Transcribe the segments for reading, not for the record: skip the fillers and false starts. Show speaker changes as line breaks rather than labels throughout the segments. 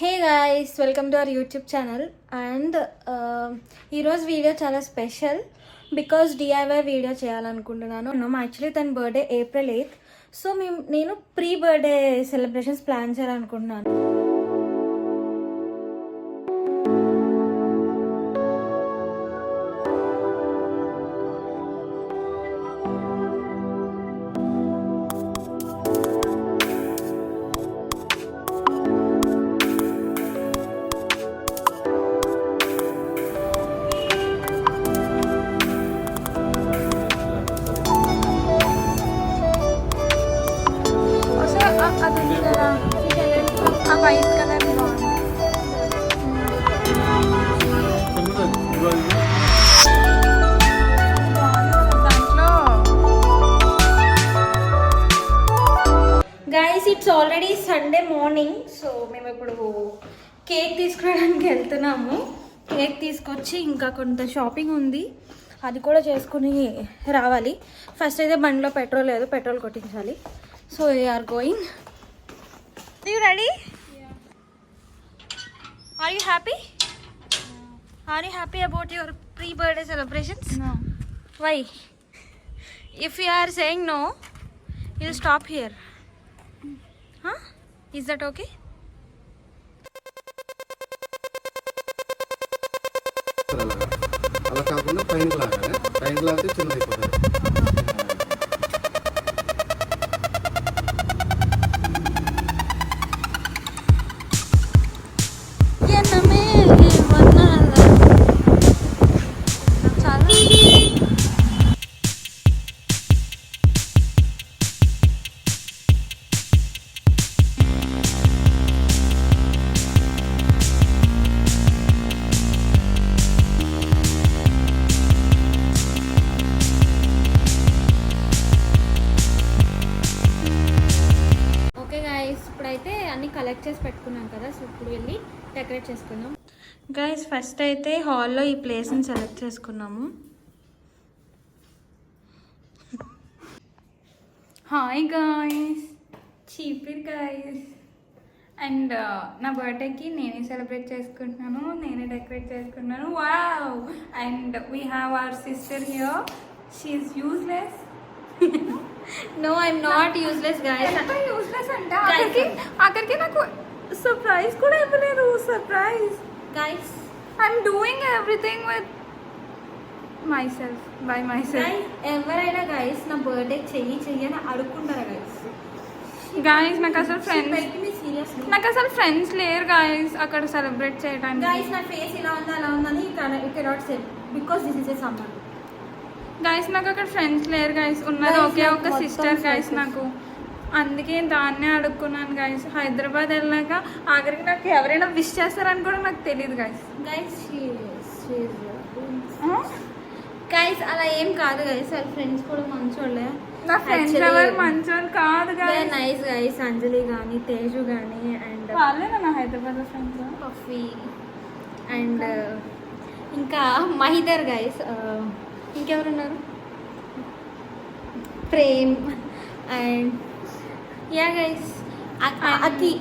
Hey guys, welcome to our YouTube channel. And ఈరోజు video చాలా special because DIY video చేయాలనుకుంటున్నాను. Actually తన birthday April 8th. So నేను pre birthday celebrations plan చేయాలనుకుంటున్నాను. White colour దాంట్లో guys, it's already Sunday morning. So మేము ఇప్పుడు cake తీసుకురావడానికి వెళ్తున్నాము. కేక్ తీసుకొచ్చి ఇంకా కొంత షాపింగ్ ఉంది, అది కూడా చేసుకుని రావాలి. ఫస్ట్ అయితే బండిలో పెట్రోల్ లేదు, పెట్రోల్ కొట్టించాలి. So we are going. You ready? Are you happy? Are you happy about your pre-birthday celebrations?
No.
Why? If you are saying no, you'll stop here. Huh? Is that okay?
అలా కాకుండా పైనకి లాగాలి. పైనకి లాగితే చిన్నదైపోతుంది.
ఇప్పుడైతే అన్ని కలెక్ట్ చేసి పెట్టుకున్నాం కదా, సో ఇప్పుడు వెళ్ళి డెకరేట్ చేసుకున్నాం. గైస్, ఫస్ట్ అయితే హాల్లో ఈ ప్లేస్ని సెలెక్ట్ చేసుకున్నాము.
హాయ్ గాయ్స్, చీపిర్ గాయ్స్. అండ్ నా బర్త్డేకి నేనే సెలబ్రేట్ చేసుకుంటున్నాను, నేనే డెకరేట్ చేసుకుంటున్నాను. Wow! And we have our sister here. She is useless.
No, I'm not useless guys.
Useless అంటే ఆఖరికి నాకు సర్ప్రైజ్ కూడా ఇవ్వలేదు. Surprise
guys,
I'm doing everything with my self, by my self.
ఎవరైనా గైస్ నా బర్త్డే చెయ్యి అని అడుక్కుంటారా గైస్?
గాయస్, నాకు అసలు ఫ్రెండ్స్ లేరు గాయస్ అక్కడ సెలబ్రేట్ చేయడానికి.
గైస్, నా ఫేస్ ఇలా ఉందా అలా ఉందని you cannot say because this is a summer.
Guys, నాకు అక్కడ ఫ్రెండ్స్ లేరు గాయస్, ఉన్నది ఒకే ఒక సిస్టర్ గాయస్ నాకు. అందుకే దాన్నే అడుక్కున్నాను గాయస్. హైదరాబాద్ వెళ్ళాక ఆఖరికి నాకు ఎవరైనా విష్ చేస్తారని కూడా నాకు తెలియదు గాయస్.
గైస్ అలా ఏం కాదు గైస్, వాళ్ళ ఫ్రెండ్స్ కూడా మంచోళ్ళే.
నా ఫ్రెండ్స్ ఎవరు మంచోళ్ళు కాదు గాయస్.
నైస్ గైస్, అంజలి కానీ తేజు కానీ అండ్
వాళ్ళేనా నా హైదరాబాద్ ఫ్రెండ్స్?
పఫీ అండ్ ఇంకా మహిదర్ గైస్. ఇంకెవరున్నారు? ప్రేమ్ అండ్ యా గైస్,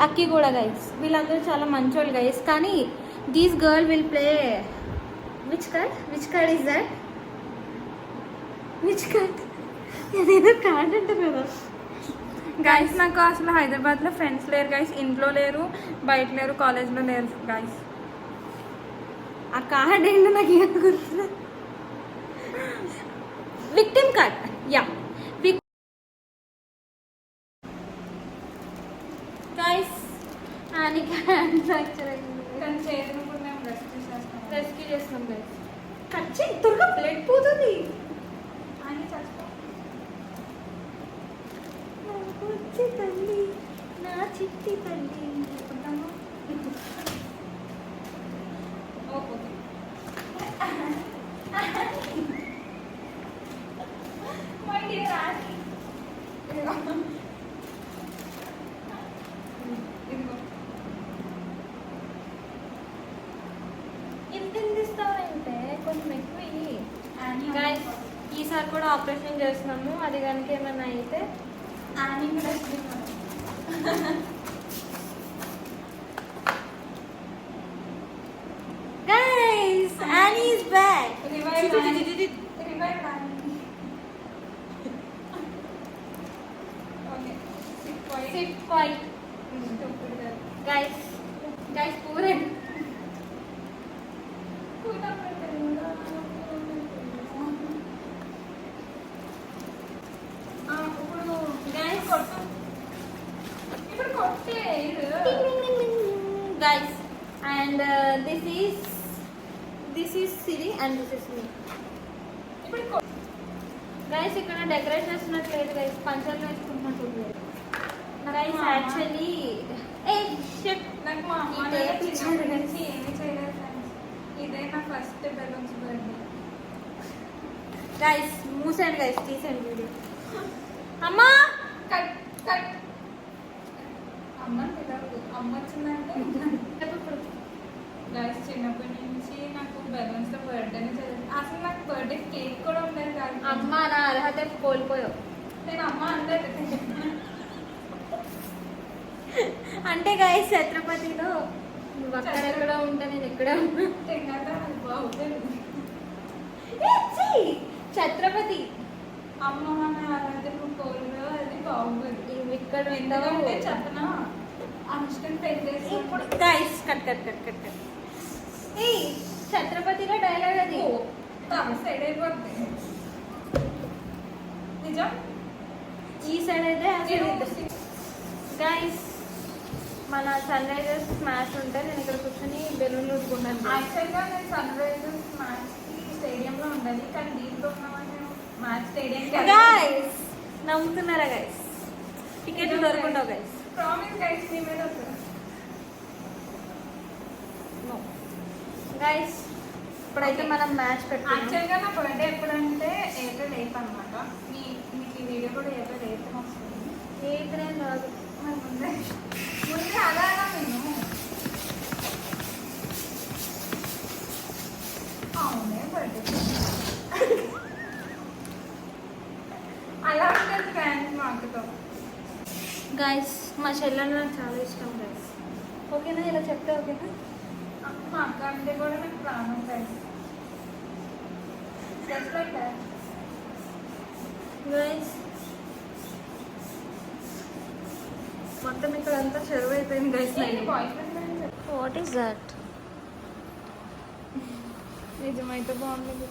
అక్కి కూడా గైస్. వీళ్ళందరూ చాలా మంచోళ్ళు గైస్. కానీ these girl will play which card is that? Which card? ఏదో కార్డ్ అంటారు కదా
గాయస్. నాకు అసలు హైదరాబాద్లో ఫ్రెండ్స్ లేరు గాయస్. ఇంట్లో లేరు, బయట లేరు, కాలేజ్లో లేరు గాయస్.
ఆ కార్డ్ ఏంటో నాకు ఏం గుర్తు. Victim card. యా, గైస్ ఆనికి హ్యాండ్ ఫ్రాక్చర్ అయింది. రెస్క్యూ చేస్తున్నాం గైస్. కట్ చేయి, త్వరగా బ్లడ్ పోతుంది. వచ్చి తల్లి, నా చిట్టి తల్లి. ఇంత ఇస్తావంటే కొంచెం ఎక్కువ. గైస్, ఈసారి కూడా ఆపరేషన్ చేస్తున్నాము. అది కనుక ఏమైనా అయితే Annie is back.
Revive Annie. Revive Annie. Okay. Sit quiet. Stupid girl.
Guys, पूरे guys,
ఇప్పుడు కొట్టే
guys, and this is Siri and this is me.
ఇప్పుడు
గైస్ ఇక్కడ డెకరేట్ చేస్తున్నట్లేదు గైస్, పంచర్లు వేసుకుంటున్నట్టు గైస్. యాక్చువల్లీ
నాకు మా అమ్మ
ఈ tape
చిన్నప్పటి నుంచి ఏమి చేయలేదు friends. ఇదే నా ఫస్ట్ బెలూన్స్ బర్త్డే.
గైస్ మూసండి గైస్, తీసండి వీడియో. అమ్మా
కట్ కట్ అమ్మని పిలవదు. అమ్మ వచ్చిందంటే గైస్ చిన్నప్పటి నుంచి నాకు బెలూన్స్ తో బర్త్డేనే చదివి. అసలు నాకు బర్త్డే కేక్ కూడా ఉండేది కాదు.
అమ్మ నా అర్హత కోల్పోయావు.
నేను అమ్మ అంటే
అంటే గైస్ ఛత్రపతిలో నువ్వు అక్కడెక్కడ ఉంటా, నేను ఎక్కడ ఉన్నా.
తిన్నాక అది బాగుంటుంది.
ఛత్రపతి
అమ్మ మన అలాంటి కోళ్ళు అది బాగుంది.
నువ్వు ఇక్కడ
ఎందుకంటే
ఉండవు.
చెప్పనా అనుష్కని పెళ్ళేసి
ఇప్పుడు guys cut cut cut cut cut. ఏ ఛత్రపతిలో డైలాగ్ అది.
సైడ్ అయిపోద్ది నిజం.
ఈ సైడ్ అయితే గైస్ మన సన్ రైజర్స్ మ్యాచ్ ఉంటే నేను ఇక్కడ కూర్చొని బెలూన్లు ఉట్టుకుంటాను.
యాక్చువల్గా నేను సన్ రైజర్స్ మ్యాచ్కి స్టేడియంలో ఉండాలి, కానీ దీంట్లో ఉన్నామని నేను మ్యాచ్ స్టేడియంకి
గైస్ నమ్ముతున్నారా గైస్? టికెట్ దొరుకుంటావు గైస్.
ప్రామిస్ గైస్ మీ మీద
గైస్ ఇప్పుడైతే మనం మ్యాచ్ పెట్టుకున్నాం.
యాక్చువల్గా నా బర్త్డే ఎప్పుడంటే ఏప్రిల్ 8 అనమాట. మీకు ఈ వీడియో కూడా ఏప్రిల్ 8 వస్తుంది.
ఏప్రిల్ రాదు.
మరి ముందే అలా నేను అవునే బర్త్డే అలా ఉంటుంది ఫ్రెండ్స్ మాకుతో.
గైస్ మా చెల్లెలు నాకు చాలా ఇష్టం గైస్. ఓకేనా ఇలా చెప్తే ఓకేనా?
మా అక్క అంటే కూడా నాకు ప్రాణం friends. Just like that.
Guys మొత్తం ఇక్కడ అంతా చెరువు అయిపోయింది guys.
Boy friend
what is that?
నిజమైతే బాగుంది.